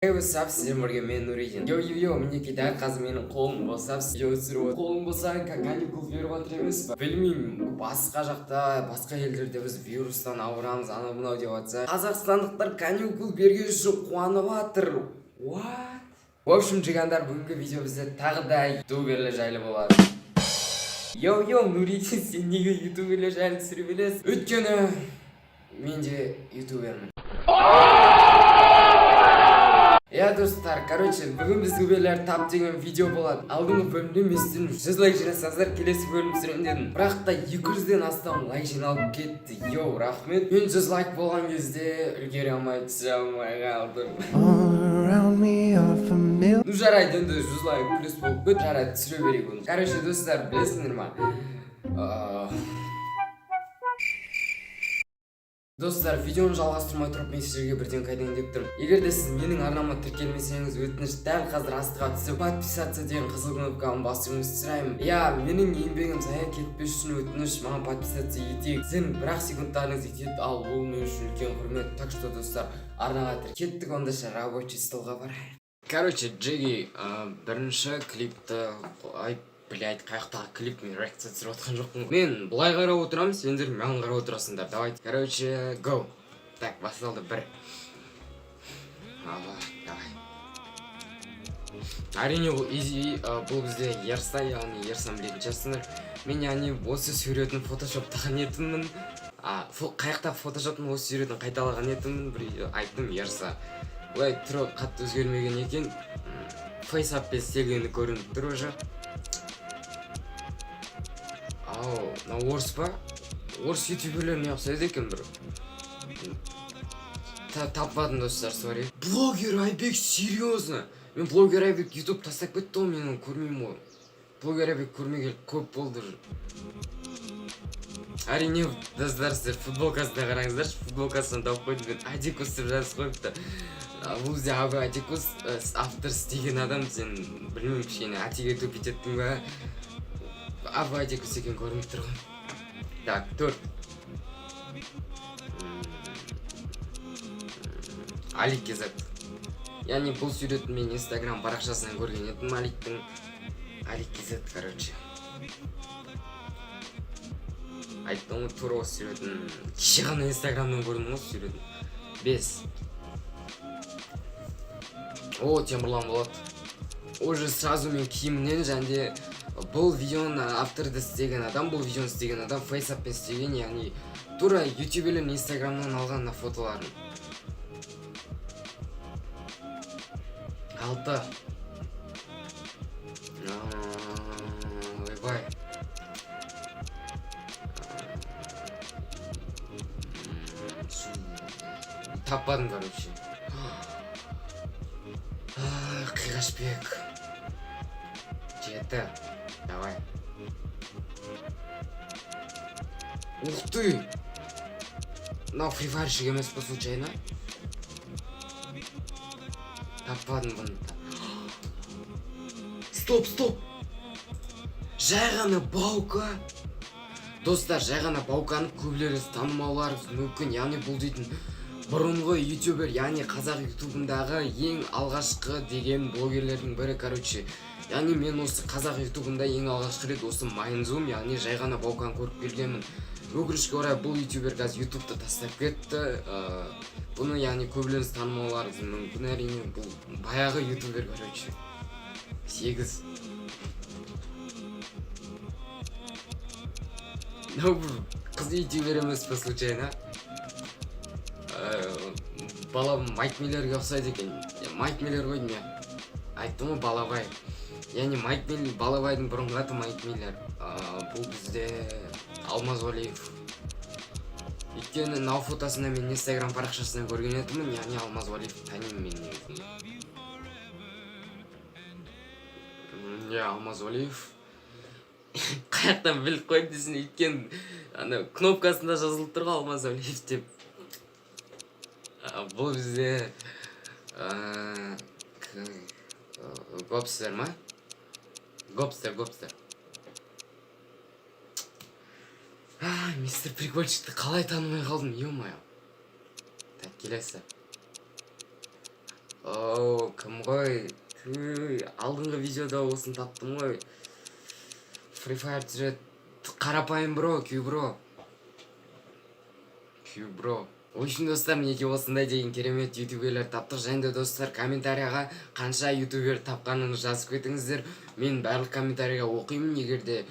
What's up, сіздер бірге мен Нұридин. Йо, мінекей дәл қазір менің қолым босап видео түсіріп отыр. Қолым боса каникул беріп жатыр емес па? Білмеймін, басқа жақта, басқа елдерде біз вирустан ауырамыз, анау мынау деп жатса. Қазақстандықтар каникул берген үшін қуанып жатыр. What? В общем, жигандар, бүгінгі видео бізде тағы да ютуберлер жайлы болады. Йо, Нұридин, сен неге ютуберлер жайлы түсіре білесің? Өйткені мен де ютубермін. Достар, бүгін біз ютуберлер тап деген видео болады. Алдыңғы бөлімде мен сізден 100 лайк жинасаңыздар келесі бөлім түсіремін дедім. Бірақ та 200-ден астам лайк жиналып кетті. Рахмет. Мен 100 лайк болған кезде үлгере алмай түсіре алмай қалдым. Ну жарайды, енді 100 лайк плюс болып кет, жарайды түсіре берейік оны. Достар, білесіңдер ма? Достар, видеоны жалғастырмай тұрып мен сіздерге бірден қайтайын деп тұрмын. Егер де сіз менің арнама тіркелмесеңіз, өтініш дәл қазір астыға түсіп подписаться деген қызыл кнопканы басуыңызды сұраймын. Менің еңбегім зая кетпес үшін өтініш, маған подписаться етейік. Сіздің бір-ақ секундтарыңыз етеді, ал бұл мен үшін үлкен құрмет. Так что, достар, арнаға кеттік, ондаша рабочий столға барайық. Джеги бірінші клипті қаяқтағы клип мен реакция түсіріп отқан жоқпын. Мен бұлай қарап отырамын, сендер маған қарап отырасыңдар. Давайте. Go. Так, басталды бір. Давай. Әрине бұл бізде ерса, яғни ерсам білетін шығарсыңдар. Мен осы суретін фотошоптаған етіммін. Қаяқтағы фотошоптың осы суретін қайталаған етіммін. Бір айттым ерса. Бұлай түрі қатты өзгермеген екен. Фейсаппен істелгені көрініп тұр уже. Орыс па? Орыс ютуберлер не ұқсайды екен бір. Таппадым, достар, сори. Блогер Айбек, серьезно? Мен блогер Айбек ютуб тастап кетті ғой, мен көрмеймін ғой. Блогер Айбек көрмегелі көп болды. Әрине, достар, сіздер футболкасына қараңыздар, футболкасынан тауып қойдым. Мен Адикус деп жазып қойыпты. Бұл бізде Абы Адикус автор істеген адам, сен білмеймін кішкене атиге тупить еттің ба? Абы Адикус екен көрініп тұр ғой. Так, 4. Алик Кезет. Яғни бұл суретін мен инстаграм парақшасынан көрген едім. Алик Кезет, Айттым ғой, тура осы суретін. Кеше ғана инстаграмнан көрдім осы суретін. 5. Темірлан болады. Уже сразу мен киімінен және бұл видеоны авторды істеген адам, бұл видеоны істеген адам фейсаппен істеген, яғни тура ютуберлердің инстаграмнан алған фотоларын. 6. Ойбай. Таппадым, Қиғашбек. 7. Давай. Ух ты! Фриварщик емес по случайно? Таппадым бұны. Стоп! Жай ғана баука! Достар, жай ғана бауканы көбілеріңіз танымауларыңыз мүмкін. Яғни бұл дейтін бұрынғы ютубер, яғни қазақ ютубындағы ең алғашқы деген блогерлердің бірі, Яғни мен осы қазақ ютубында ең алғашқы рет осы Майнзум, яғни жай ғана бауканы көріп келгенмін. Өкінішке орай бұл ютубер қазір ютубты тастап кетті. Бұны яғни көбілеріңіз танымауларыңыз мүмкін, әрине бұл баяғы ютубер, 8. Қыз ютубер емес по случайно. Бала Майк Миллерге ұқсайды екен. Майк Миллер ғой деймін. Айттым ғой, Балабай. Яғни Балабайдың бұрынғы аты Майк Миллер. Бұл бізде Алмаз Валиев. Өйткені нау фотосына мен инстаграм парақшасынан көрген едімін, яғни Алмаз Валиев танимын мен негізінде. Алмаз Валиев. Қаяқтан біліп қойып десін, өйткені кнопкасында жазылып тұр ғой Алмаз Валиев деп. Бұл бізде Гопстер ма? Гопстер. Мистер Прикольчикті қалай танымай қалдым, ё-моё. Так, келесі. Оу, кім ғой? Алдыңғы видеода осын таптым ғой. Free Fire жүреді. Қарапайым бро, Q бро. В общем, достар, мінекей осындай деген керемет ютуберлер таптық. Және де достар, комментарияға қанша ютубер тапқанын жазып кетіңіздер. Мен барлық комментарийға оқимын, егерде